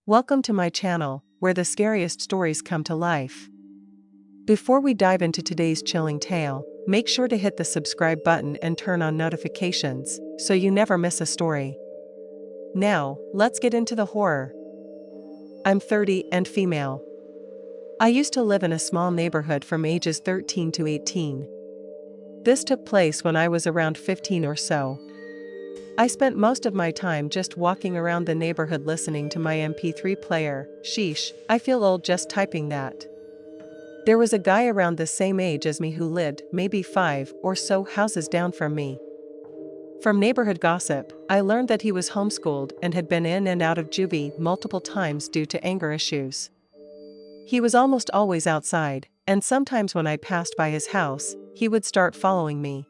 Welcome to my channel, where the scariest stories come to life. Before we dive into today's chilling tale, make sure to hit the subscribe button and turn on notifications, so you never miss a story. Now, let's get into the horror. I'm 30 and female. I used to live in a small neighborhood from ages 13 to 18. This took place when I was around 15 or so. I spent most of my time just walking around the neighborhood listening to my MP3 player. Sheesh, I feel old just typing that. There was a guy around the same age as me who lived maybe 5 or so houses down from me. From neighborhood gossip, I learned that he was homeschooled and had been in and out of juvie multiple times due to anger issues. He was almost always outside, and sometimes when I passed by his house, he would start following me.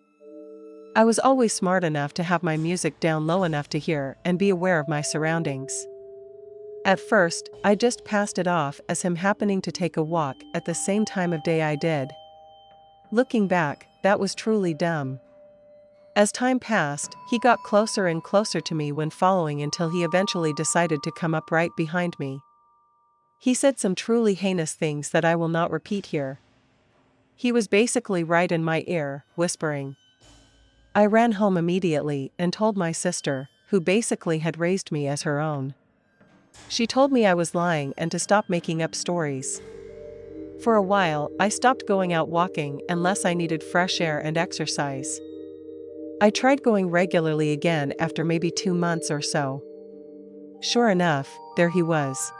I was always smart enough to have my music down low enough to hear and be aware of my surroundings. At first, I just passed it off as him happening to take a walk at the same time of day I did. Looking back, that was truly dumb. As time passed, he got closer and closer to me when following until he eventually decided to come up right behind me. He said some truly heinous things that I will not repeat here. He was basically right in my ear, whispering. I ran home immediately and told my sister, who basically had raised me as her own. She told me I was lying and to stop making up stories. For a while, I stopped going out walking unless I needed fresh air and exercise. I tried going regularly again after maybe 2 months or so. Sure enough, there he was.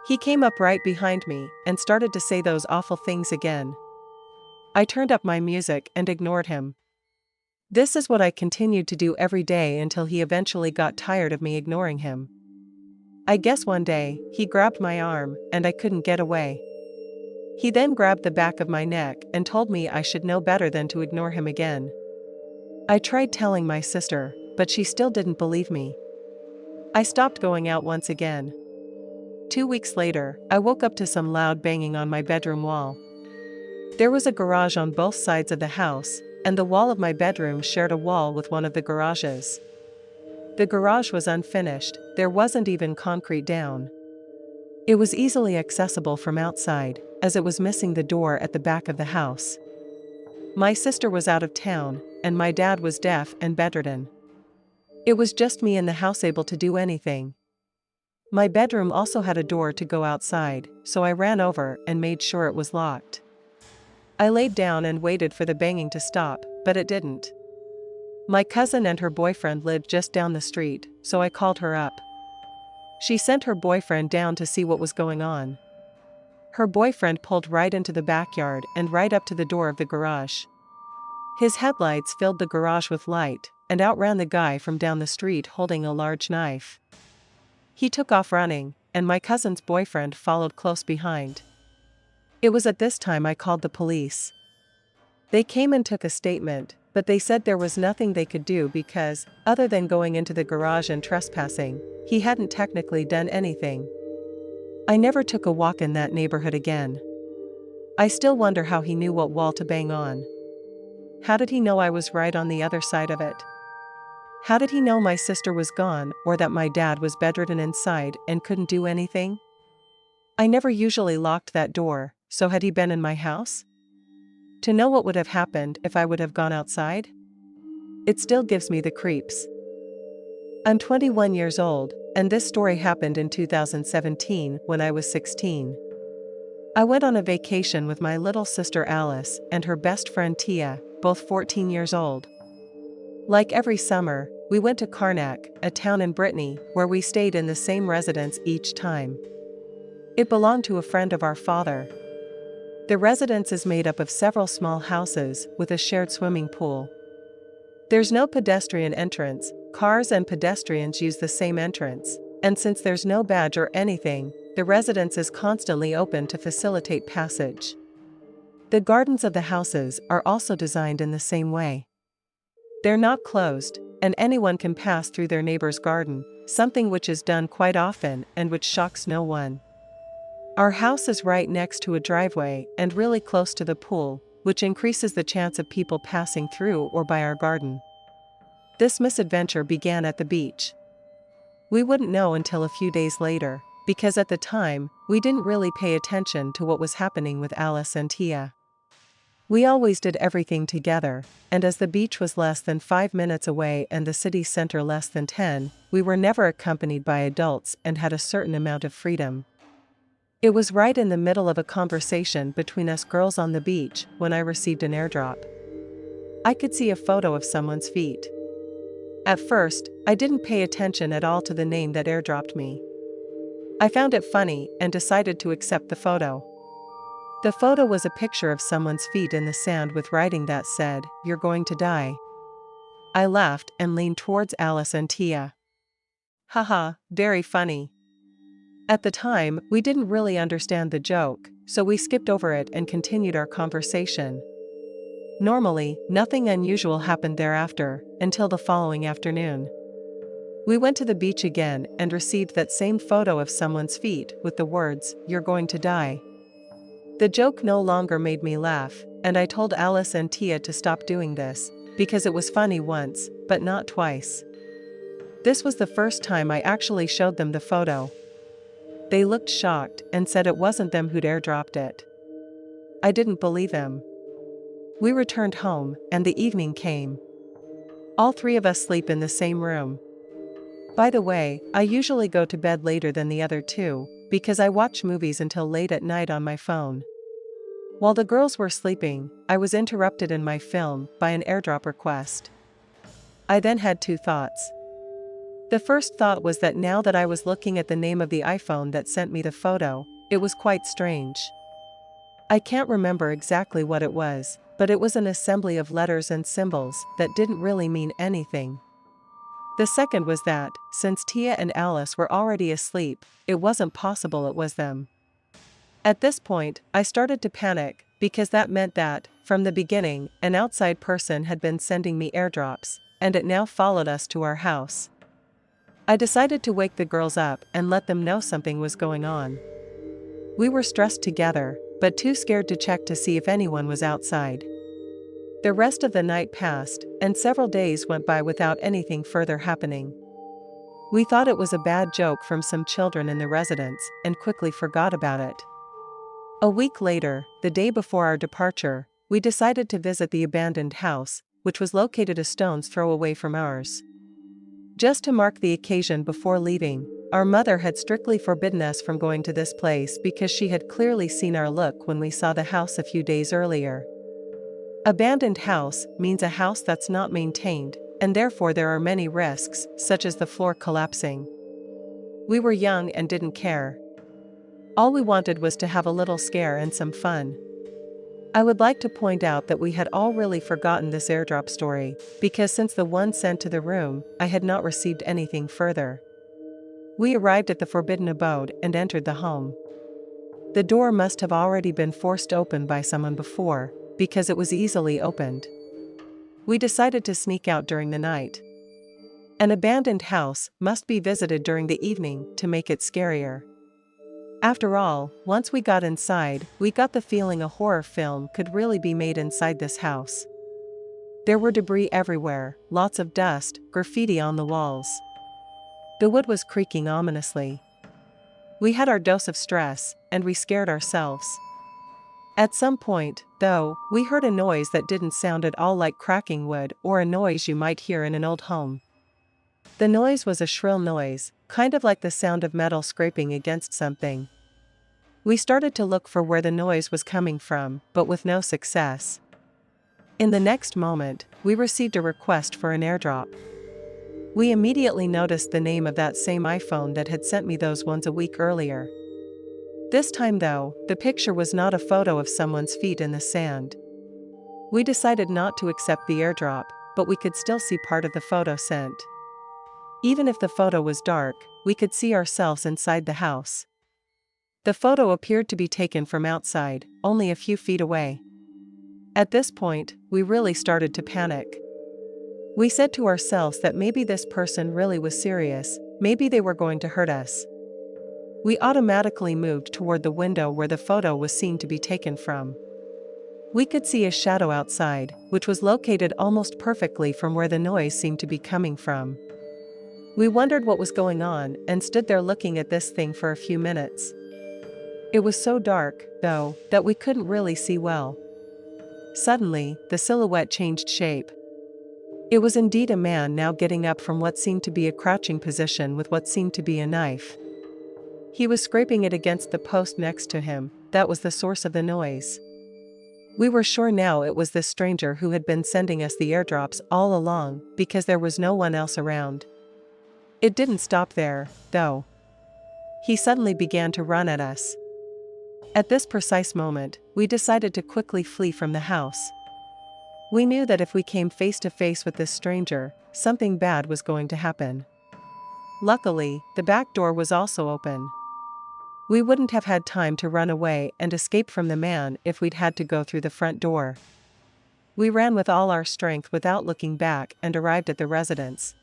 He came up right behind me and started to say those awful things again. I turned up my music and ignored him. This is what I continued to do every day until he eventually got tired of me ignoring him. I guess one day, he grabbed my arm, and I couldn't get away. He then grabbed the back of my neck and told me I should know better than to ignore him again. I tried telling my sister, but she still didn't believe me. I stopped going out once again. 2 weeks later, I woke up to some loud banging on my bedroom wall. There was a garage on both sides of the house, and the wall of my bedroom shared a wall with one of the garages. The garage was unfinished, there wasn't even concrete down. It was easily accessible from outside, as it was missing the door at the back of the house. My sister was out of town, and my dad was deaf and bedridden. It was just me in the house able to do anything. My bedroom also had a door to go outside, so I ran over and made sure it was locked. I laid down and waited for the banging to stop, but it didn't. My cousin and her boyfriend lived just down the street, so I called her up. She sent her boyfriend down to see what was going on. Her boyfriend pulled right into the backyard and right up to the door of the garage. His headlights filled the garage with light, and out ran the guy from down the street holding a large knife. He took off running, and my cousin's boyfriend followed close behind. It was at this time I called the police. They came and took a statement, but they said there was nothing they could do because, other than going into the garage and trespassing, he hadn't technically done anything. I never took a walk in that neighborhood again. I still wonder how he knew what wall to bang on. How did he know I was right on the other side of it? How did he know my sister was gone or that my dad was bedridden inside and couldn't do anything? I never usually locked that door, so had he been in my house? To know what would have happened if I would have gone outside? It still gives me the creeps. I'm 21 years old, and this story happened in 2017 when I was 16. I went on a vacation with my little sister Alice and her best friend Tia, both 14 years old. Like every summer, we went to Karnak, a town in Brittany, where we stayed in the same residence each time. It belonged to a friend of our father. The residence is made up of several small houses with a shared swimming pool. There's no pedestrian entrance, cars and pedestrians use the same entrance, and since there's no badge or anything, the residence is constantly open to facilitate passage. The gardens of the houses are also designed in the same way. They're not closed, and anyone can pass through their neighbor's garden, something which is done quite often and which shocks no one. Our house is right next to a driveway and really close to the pool, which increases the chance of people passing through or by our garden. This misadventure began at the beach. We wouldn't know until a few days later, because at the time, we didn't really pay attention to what was happening with Alice and Tia. We always did everything together, and as the beach was less than 5 minutes away and the city center less than 10, we were never accompanied by adults and had a certain amount of freedom. It was right in the middle of a conversation between us girls on the beach when I received an airdrop. I could see a photo of someone's feet. At first, I didn't pay attention at all to the name that airdropped me. I found it funny and decided to accept the photo. The photo was a picture of someone's feet in the sand with writing that said, "You're going to die." I laughed and leaned towards Alice and Tia. Haha, very funny. At the time, we didn't really understand the joke, so we skipped over it and continued our conversation. Normally, nothing unusual happened thereafter, until the following afternoon. We went to the beach again and received that same photo of someone's feet with the words, "You're going to die." The joke no longer made me laugh, and I told Alice and Tia to stop doing this, because it was funny once, but not twice. This was the first time I actually showed them the photo. They looked shocked and said it wasn't them who'd airdropped it. I didn't believe them. We returned home, and the evening came. All three of us sleep in the same room. By the way, I usually go to bed later than the other two, because I watch movies until late at night on my phone. While the girls were sleeping, I was interrupted in my film by an airdrop request. I then had two thoughts. The first thought was that now that I was looking at the name of the iPhone that sent me the photo, it was quite strange. I can't remember exactly what it was, but it was an assembly of letters and symbols that didn't really mean anything. The second was that, since Tia and Alice were already asleep, it wasn't possible it was them. At this point, I started to panic, because that meant that, from the beginning, an outside person had been sending me airdrops, and it now followed us to our house. I decided to wake the girls up and let them know something was going on. We were stressed together, but too scared to check to see if anyone was outside. The rest of the night passed, and several days went by without anything further happening. We thought it was a bad joke from some children in the residence, and quickly forgot about it. A week later, the day before our departure, we decided to visit the abandoned house, which was located a stone's throw away from ours. Just to mark the occasion before leaving, our mother had strictly forbidden us from going to this place because she had clearly seen our look when we saw the house a few days earlier. Abandoned house means a house that's not maintained, and therefore there are many risks, such as the floor collapsing. We were young and didn't care. All we wanted was to have a little scare and some fun. I would like to point out that we had all really forgotten this airdrop story, because since the one sent to the room, I had not received anything further. We arrived at the forbidden abode and entered the home. The door must have already been forced open by someone before, because it was easily opened. We decided to sneak out during the night. An abandoned house must be visited during the evening to make it scarier. After all, once we got inside, we got the feeling a horror film could really be made inside this house. There were debris everywhere, lots of dust, graffiti on the walls. The wood was creaking ominously. We had our dose of stress, and we scared ourselves. At some point, though, we heard a noise that didn't sound at all like cracking wood or a noise you might hear in an old home. The noise was a shrill noise, kind of like the sound of metal scraping against something. We started to look for where the noise was coming from, but with no success. In the next moment, we received a request for an airdrop. We immediately noticed the name of that same iPhone that had sent me those ones a week earlier. This time though, the picture was not a photo of someone's feet in the sand. We decided not to accept the airdrop, but we could still see part of the photo sent. Even if the photo was dark, we could see ourselves inside the house. The photo appeared to be taken from outside, only a few feet away. At this point, we really started to panic. We said to ourselves that maybe this person really was serious, maybe they were going to hurt us. We automatically moved toward the window where the photo was seen to be taken from. We could see a shadow outside, which was located almost perfectly from where the noise seemed to be coming from. We wondered what was going on and stood there looking at this thing for a few minutes. It was so dark, though, that we couldn't really see well. Suddenly, the silhouette changed shape. It was indeed a man now getting up from what seemed to be a crouching position with what seemed to be a knife. He was scraping it against the post next to him. That was the source of the noise. We were sure now it was this stranger who had been sending us the airdrops all along, because there was no one else around. It didn't stop there, though. He suddenly began to run at us. At this precise moment, we decided to quickly flee from the house. We knew that if we came face to face with this stranger, something bad was going to happen. Luckily, the back door was also open. We wouldn't have had time to run away and escape from the man if we'd had to go through the front door. We ran with all our strength without looking back and arrived at the residence.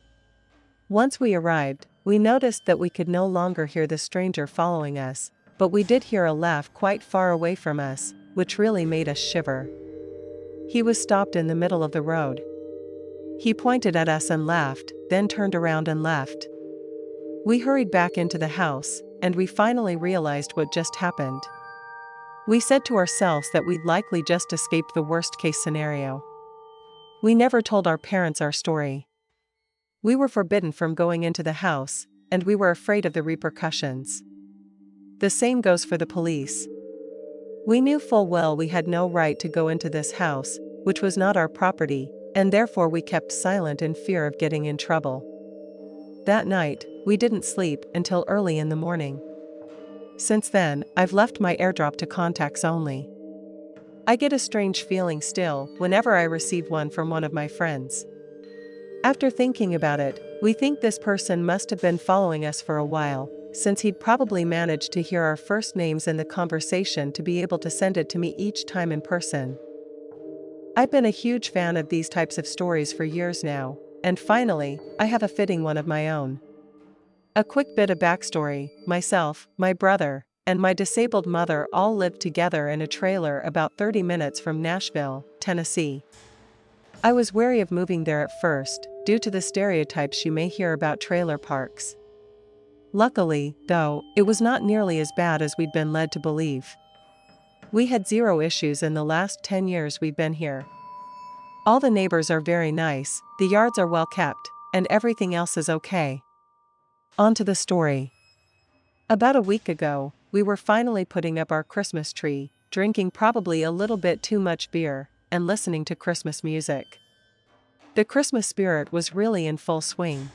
Once we arrived, we noticed that we could no longer hear the stranger following us, but we did hear a laugh quite far away from us, which really made us shiver. He was stopped in the middle of the road. He pointed at us and laughed, then turned around and left. We hurried back into the house, and we finally realized what just happened. We said to ourselves that we'd likely just escaped the worst-case scenario. We never told our parents our story. We were forbidden from going into the house, and we were afraid of the repercussions. The same goes for the police. We knew full well we had no right to go into this house, which was not our property, and therefore we kept silent in fear of getting in trouble. That night, we didn't sleep until early in the morning. Since then, I've left my airdrop to contacts only. I get a strange feeling still whenever I receive one from one of my friends. After thinking about it, we think this person must have been following us for a while, since he'd probably managed to hear our first names in the conversation to be able to send it to me each time in person. I've been a huge fan of these types of stories for years now, and finally, I have a fitting one of my own. A quick bit of backstory: myself, my brother, and my disabled mother all lived together in a trailer about 30 minutes from Nashville, Tennessee. I was wary of moving there at first, due to the stereotypes you may hear about trailer parks. Luckily, though, it was not nearly as bad as we'd been led to believe. We had zero issues in the last 10 years we've been here. All the neighbors are very nice, the yards are well kept, and everything else is okay. On to the story. About a week ago, we were finally putting up our Christmas tree, drinking probably a little bit too much beer, and listening to Christmas music. The Christmas spirit was really in full swing.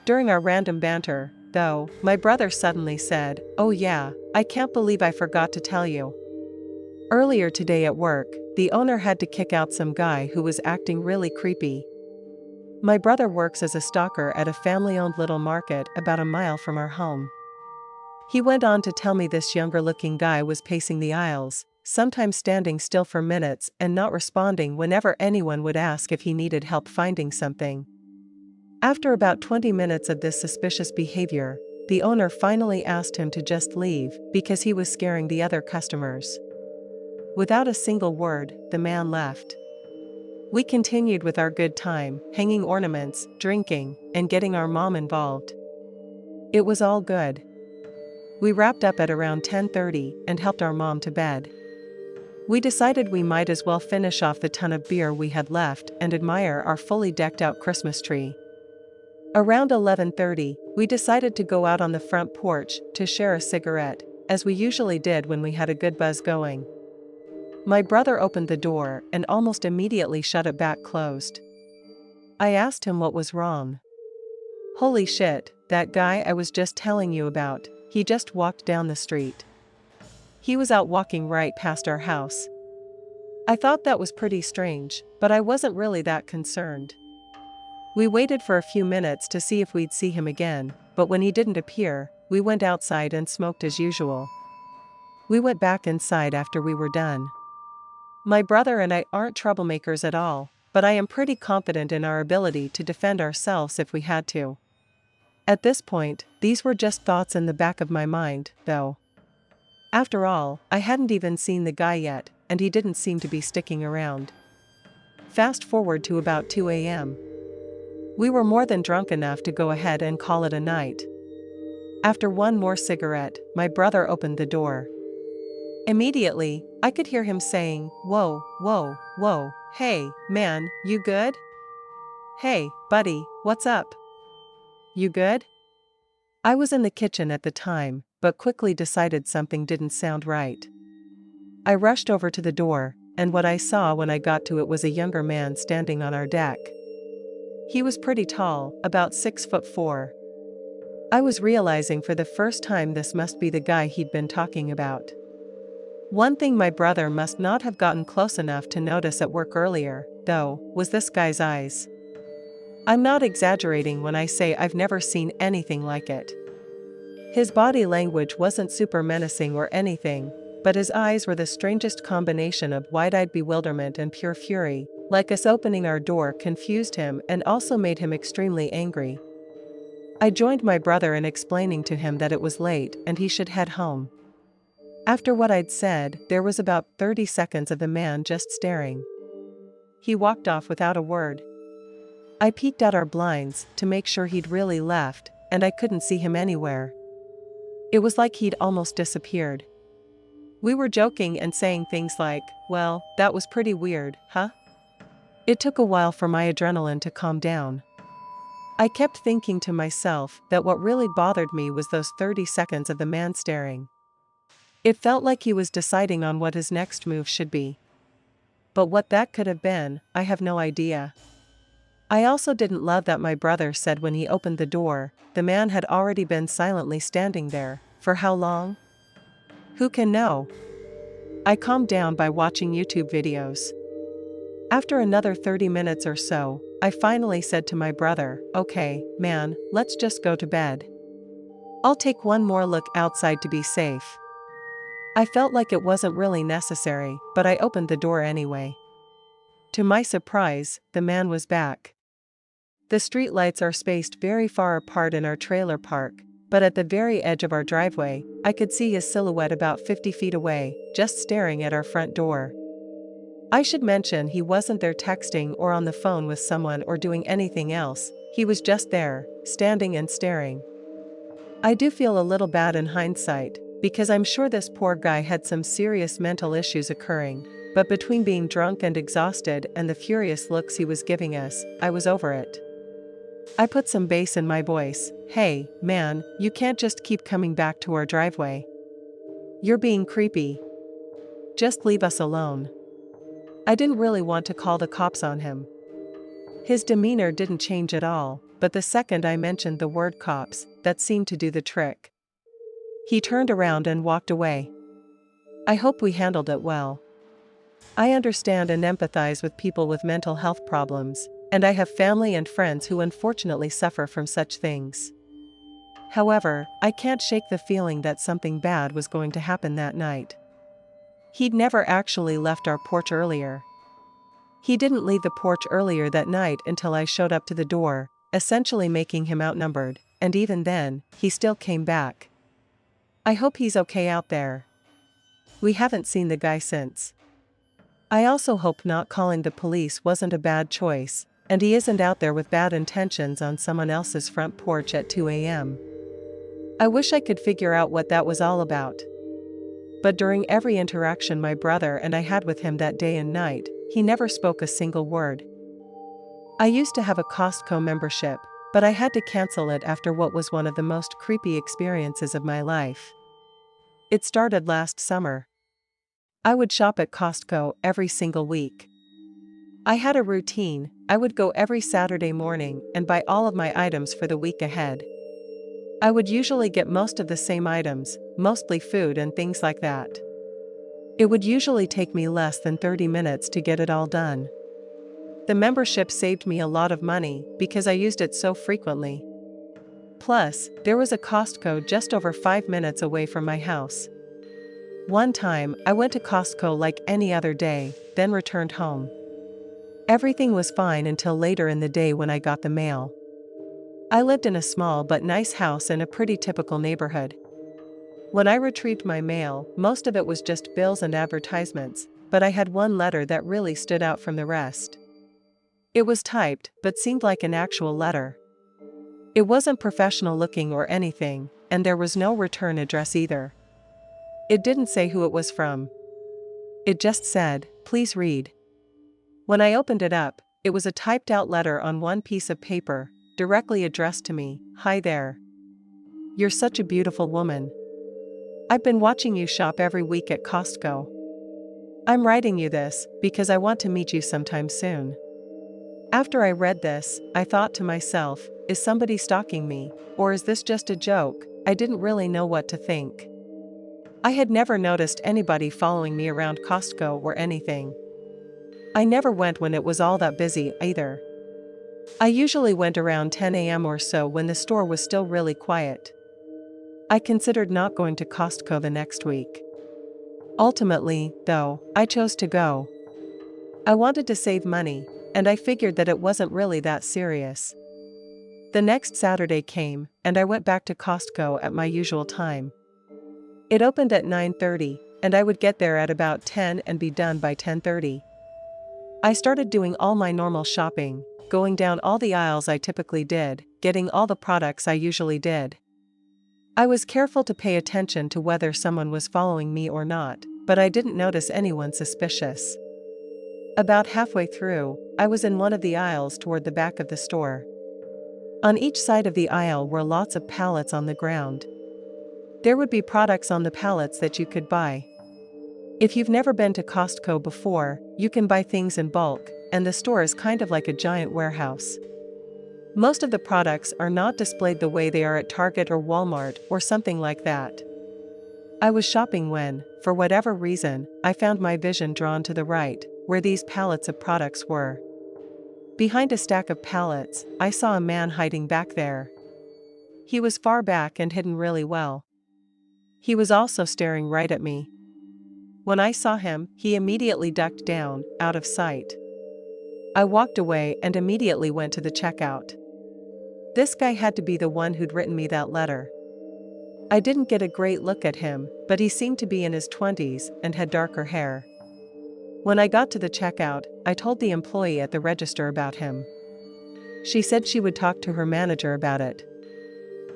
During our random banter, though, my brother suddenly said, "Oh yeah, I can't believe I forgot to tell you. Earlier today at work, the owner had to kick out some guy who was acting really creepy." My brother works as a stalker at a family-owned little market about a mile from our home. He went on to tell me this younger-looking guy was pacing the aisles, sometimes standing still for minutes and not responding whenever anyone would ask if he needed help finding something. After about 20 minutes of this suspicious behavior, the owner finally asked him to just leave because he was scaring the other customers. Without a single word, the man left. We continued with our good time, hanging ornaments, drinking, and getting our mom involved. It was all good. We wrapped up at around 10:30 and helped our mom to bed. We decided we might as well finish off the ton of beer we had left and admire our fully decked out Christmas tree. Around 11:30, we decided to go out on the front porch to share a cigarette, as we usually did when we had a good buzz going. My brother opened the door and almost immediately shut it back closed. I asked him what was wrong. "Holy shit, that guy I was just telling you about, he just walked down the street. He was out walking right past our house." I thought that was pretty strange, but I wasn't really that concerned. We waited for a few minutes to see if we'd see him again, but when he didn't appear, we went outside and smoked as usual. We went back inside after we were done. My brother and I aren't troublemakers at all, but I am pretty confident in our ability to defend ourselves if we had to. At this point, these were just thoughts in the back of my mind, though. After all, I hadn't even seen the guy yet, and he didn't seem to be sticking around. Fast forward to about 2 a.m. We were more than drunk enough to go ahead and call it a night. After one more cigarette, my brother opened the door. Immediately, I could hear him saying, "Whoa, whoa, whoa, hey, man, you good? Hey, buddy, what's up? You good?" I was in the kitchen at the time, but quickly decided something didn't sound right. I rushed over to the door, and what I saw when I got to it was a younger man standing on our deck. He was pretty tall, about 6'4". I was realizing for the first time this must be the guy he'd been talking about. One thing my brother must not have gotten close enough to notice at work earlier, though, was this guy's eyes. I'm not exaggerating when I say I've never seen anything like it. His body language wasn't super menacing or anything, but his eyes were the strangest combination of wide-eyed bewilderment and pure fury, like us opening our door confused him and also made him extremely angry. I joined my brother in explaining to him that it was late and he should head home. After what I'd said, there was about 30 seconds of the man just staring. He walked off without a word. I peeked out our blinds to make sure he'd really left, and I couldn't see him anywhere. It was like he'd almost disappeared. We were joking and saying things like, "Well, that was pretty weird, huh?" It took a while for my adrenaline to calm down. I kept thinking to myself that what really bothered me was those 30 seconds of the man staring. It felt like he was deciding on what his next move should be. But what that could have been, I have no idea. I also didn't love that my brother said when he opened the door, the man had already been silently standing there. For how long? Who can know? I calmed down by watching YouTube videos. After another 30 minutes or so, I finally said to my brother, "Okay, man, let's just go to bed. I'll take one more look outside to be safe." I felt like it wasn't really necessary, but I opened the door anyway. To my surprise, the man was back. The streetlights are spaced very far apart in our trailer park, but at the very edge of our driveway, I could see his silhouette about 50 feet away, just staring at our front door. I should mention he wasn't there texting or on the phone with someone or doing anything else, he was just there, standing and staring. I do feel a little bad in hindsight, because I'm sure this poor guy had some serious mental issues occurring, but between being drunk and exhausted and the furious looks he was giving us, I was over it. I put some bass in my voice. "Hey, man, you can't just keep coming back to our driveway. You're being creepy. Just leave us alone." I didn't really want to call the cops on him. His demeanor didn't change at all, but the second I mentioned the word cops, that seemed to do the trick. He turned around and walked away. I hope we handled it well. I understand and empathize with people with mental health problems, and I have family and friends who unfortunately suffer from such things. However, I can't shake the feeling that something bad was going to happen that night. He'd never actually left our porch earlier. He didn't leave the porch earlier that night until I showed up to the door, essentially making him outnumbered, and even then, he still came back. I hope he's okay out there. We haven't seen the guy since. I also hope not calling the police wasn't a bad choice, and he isn't out there with bad intentions on someone else's front porch at 2 a.m. I wish I could figure out what that was all about. But during every interaction my brother and I had with him that day and night, he never spoke a single word. I used to have a Costco membership, but I had to cancel it after what was one of the most creepy experiences of my life. It started last summer. I would shop at Costco every single week. I had a routine. I would go every Saturday morning and buy all of my items for the week ahead. I would usually get most of the same items, mostly food and things like that. It would usually take me less than 30 minutes to get it all done. The membership saved me a lot of money because I used it so frequently. Plus, there was a Costco just over 5 minutes away from my house. One time, I went to Costco like any other day, then returned home. Everything was fine until later in the day when I got the mail. I lived in a small but nice house in a pretty typical neighborhood. When I retrieved my mail, most of it was just bills and advertisements, but I had one letter that really stood out from the rest. It was typed, but seemed like an actual letter. It wasn't professional looking or anything, and there was no return address either. It didn't say who it was from. It just said, "Please read." When I opened it up, it was a typed out letter on one piece of paper, directly addressed to me. "Hi there. You're such a beautiful woman. I've been watching you shop every week at Costco. I'm writing you this because I want to meet you sometime soon." After I read this, I thought to myself, is somebody stalking me, or is this just a joke? I didn't really know what to think. I had never noticed anybody following me around Costco or anything. I never went when it was all that busy either. I usually went around 10 a.m. or so when the store was still really quiet. I considered not going to Costco the next week. Ultimately, though, I chose to go. I wanted to save money, and I figured that it wasn't really that serious. The next Saturday came, and I went back to Costco at my usual time. It opened at 9:30, and I would get there at about 10 and be done by 10:30. I started doing all my normal shopping, going down all the aisles I typically did, getting all the products I usually did. I was careful to pay attention to whether someone was following me or not, but I didn't notice anyone suspicious. About halfway through, I was in one of the aisles toward the back of the store. On each side of the aisle were lots of pallets on the ground. There would be products on the pallets that you could buy. If you've never been to Costco before, you can buy things in bulk, and the store is kind of like a giant warehouse. Most of the products are not displayed the way they are at Target or Walmart or something like that. I was shopping when, for whatever reason, I found my vision drawn to the right, where these pallets of products were. Behind a stack of pallets, I saw a man hiding back there. He was far back and hidden really well. He was also staring right at me. When I saw him, he immediately ducked down, out of sight. I walked away and immediately went to the checkout. This guy had to be the one who'd written me that letter. I didn't get a great look at him, but he seemed to be in his 20s and had darker hair. When I got to the checkout, I told the employee at the register about him. She said she would talk to her manager about it.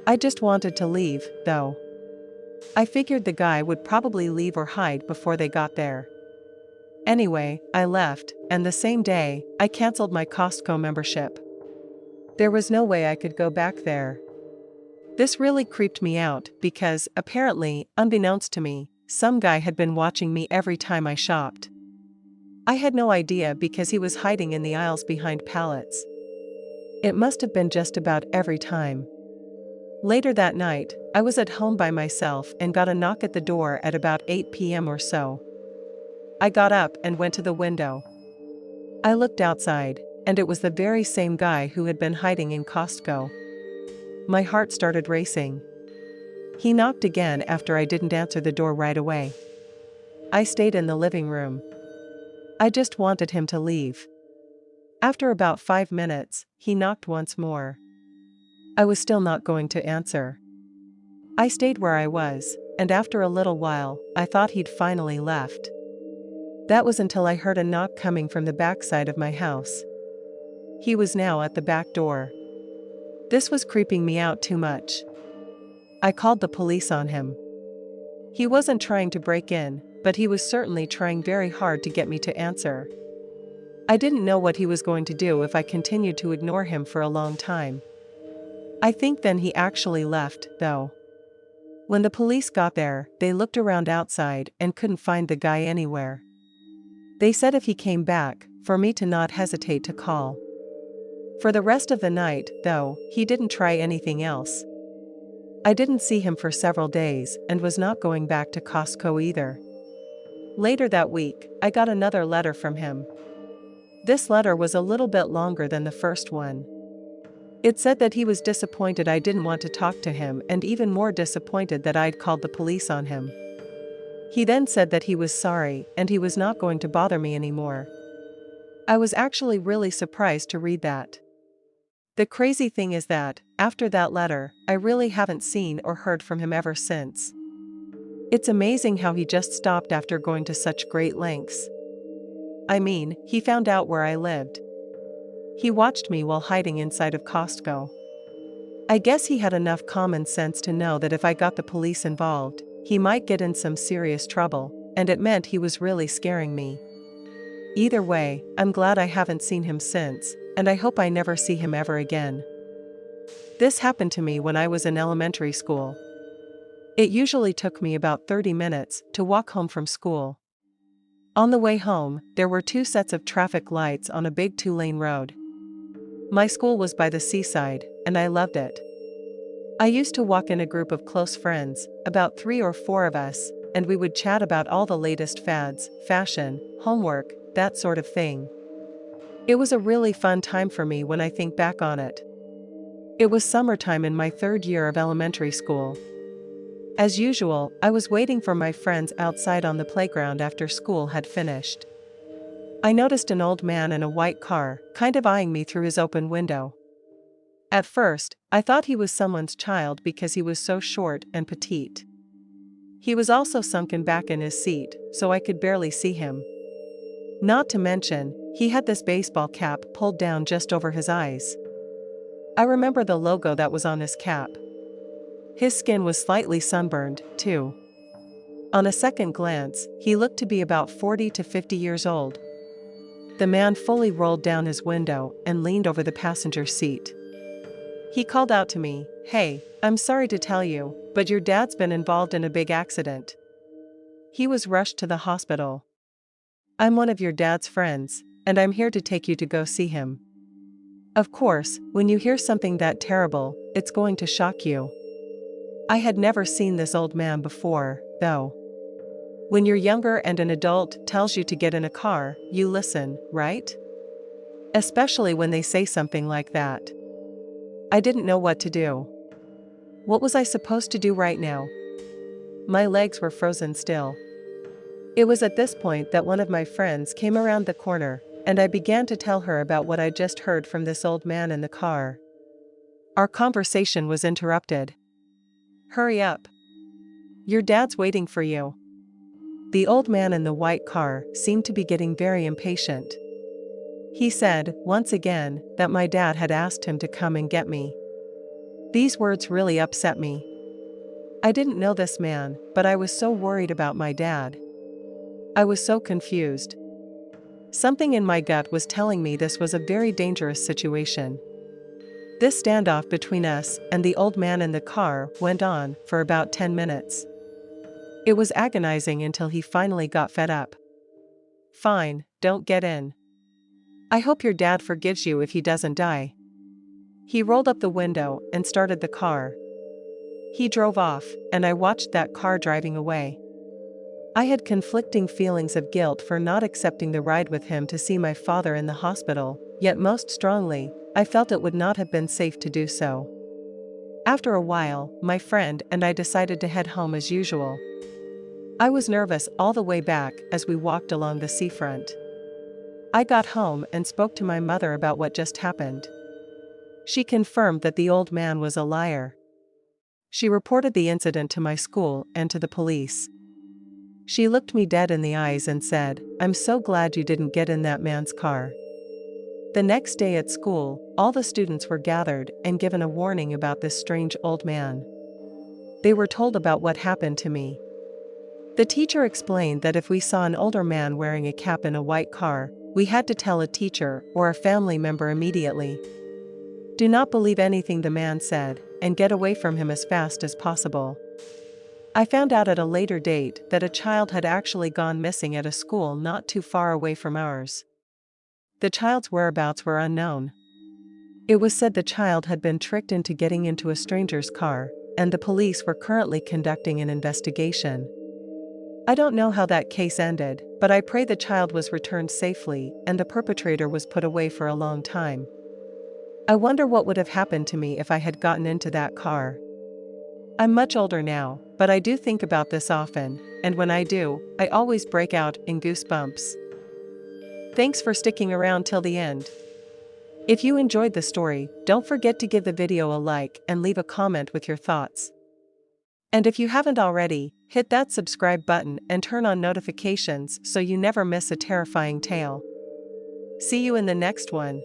I just wanted to leave, though. I figured the guy would probably leave or hide before they got there. Anyway, I left, and the same day, I canceled my Costco membership. There was no way I could go back there. This really creeped me out because, apparently, unbeknownst to me, some guy had been watching me every time I shopped. I had no idea because he was hiding in the aisles behind pallets. It must have been just about every time. Later that night, I was at home by myself and got a knock at the door at about 8 p.m. or so. I got up and went to the window. I looked outside, and it was the very same guy who had been hiding in Costco. My heart started racing. He knocked again after I didn't answer the door right away. I stayed in the living room. I just wanted him to leave. After about 5 minutes, he knocked once more. I was still not going to answer. I stayed where I was, and after a little while, I thought he'd finally left. That was until I heard a knock coming from the backside of my house. He was now at the back door. This was creeping me out too much. I called the police on him. He wasn't trying to break in, but he was certainly trying very hard to get me to answer. I didn't know what he was going to do if I continued to ignore him for a long time. I think then he actually left, though. When the police got there, they looked around outside and couldn't find the guy anywhere. They said if he came back, for me to not hesitate to call. For the rest of the night, though, he didn't try anything else. I didn't see him for several days and was not going back to Costco either. Later that week, I got another letter from him. This letter was a little bit longer than the first one. It said that he was disappointed I didn't want to talk to him and even more disappointed that I'd called the police on him. He then said that he was sorry and he was not going to bother me anymore. I was actually really surprised to read that. The crazy thing is that, after that letter, I really haven't seen or heard from him ever since. It's amazing how he just stopped after going to such great lengths. I mean, he found out where I lived. He watched me while hiding inside of Costco. I guess he had enough common sense to know that if I got the police involved, he might get in some serious trouble, and it meant he was really scaring me. Either way, I'm glad I haven't seen him since, and I hope I never see him ever again. This happened to me when I was in elementary school. It usually took me about 30 minutes to walk home from school. On the way home, there were 2 sets of traffic lights on a big 2-lane road. My school was by the seaside, and I loved it. I used to walk in a group of close friends, about 3 or 4 of us, and we would chat about all the latest fads, fashion, homework, that sort of thing. It was a really fun time for me when I think back on it. It was summertime in my 3rd year of elementary school. As usual, I was waiting for my friends outside on the playground after school had finished. I noticed an old man in a white car, kind of eyeing me through his open window. At first, I thought he was someone's child because he was so short and petite. He was also sunken back in his seat, so I could barely see him. Not to mention, he had this baseball cap pulled down just over his eyes. I remember the logo that was on his cap. His skin was slightly sunburned, too. On a second glance, he looked to be about 40 to 50 years old. The man fully rolled down his window and leaned over the passenger seat. He called out to me, "Hey, I'm sorry to tell you, but your dad's been involved in a big accident. He was rushed to the hospital. I'm one of your dad's friends, and I'm here to take you to go see him." Of course, when you hear something that terrible, it's going to shock you. I had never seen this old man before, though. When you're younger and an adult tells you to get in a car, you listen, right? Especially when they say something like that. I didn't know what to do. What was I supposed to do right now? My legs were frozen still. It was at this point that one of my friends came around the corner, and I began to tell her about what I just heard from this old man in the car. Our conversation was interrupted. "Hurry up. Your dad's waiting for you." The old man in the white car seemed to be getting very impatient. He said, once again, that my dad had asked him to come and get me. These words really upset me. I didn't know this man, but I was so worried about my dad. I was so confused. Something in my gut was telling me this was a very dangerous situation. This standoff between us and the old man in the car went on for about 10 minutes. It was agonizing until he finally got fed up. "Fine, don't get in. I hope your dad forgives you if he doesn't die." He rolled up the window and started the car. He drove off, and I watched that car driving away. I had conflicting feelings of guilt for not accepting the ride with him to see my father in the hospital, yet most strongly, I felt it would not have been safe to do so. After a while, my friend and I decided to head home as usual. I was nervous all the way back as we walked along the seafront. I got home and spoke to my mother about what just happened. She confirmed that the old man was a liar. She reported the incident to my school and to the police. She looked me dead in the eyes and said, "I'm so glad you didn't get in that man's car." The next day at school, all the students were gathered and given a warning about this strange old man. They were told about what happened to me. The teacher explained that if we saw an older man wearing a cap in a white car, we had to tell a teacher or a family member immediately. Do not believe anything the man said, and get away from him as fast as possible. I found out at a later date that a child had actually gone missing at a school not too far away from ours. The child's whereabouts were unknown. It was said the child had been tricked into getting into a stranger's car, and the police were currently conducting an investigation. I don't know how that case ended, but I pray the child was returned safely and the perpetrator was put away for a long time. I wonder what would have happened to me if I had gotten into that car. I'm much older now, but I do think about this often, and when I do, I always break out in goosebumps. Thanks for sticking around till the end. If you enjoyed the story, don't forget to give the video a like and leave a comment with your thoughts. And if you haven't already, hit that subscribe button and turn on notifications so you never miss a terrifying tale. See you in the next one.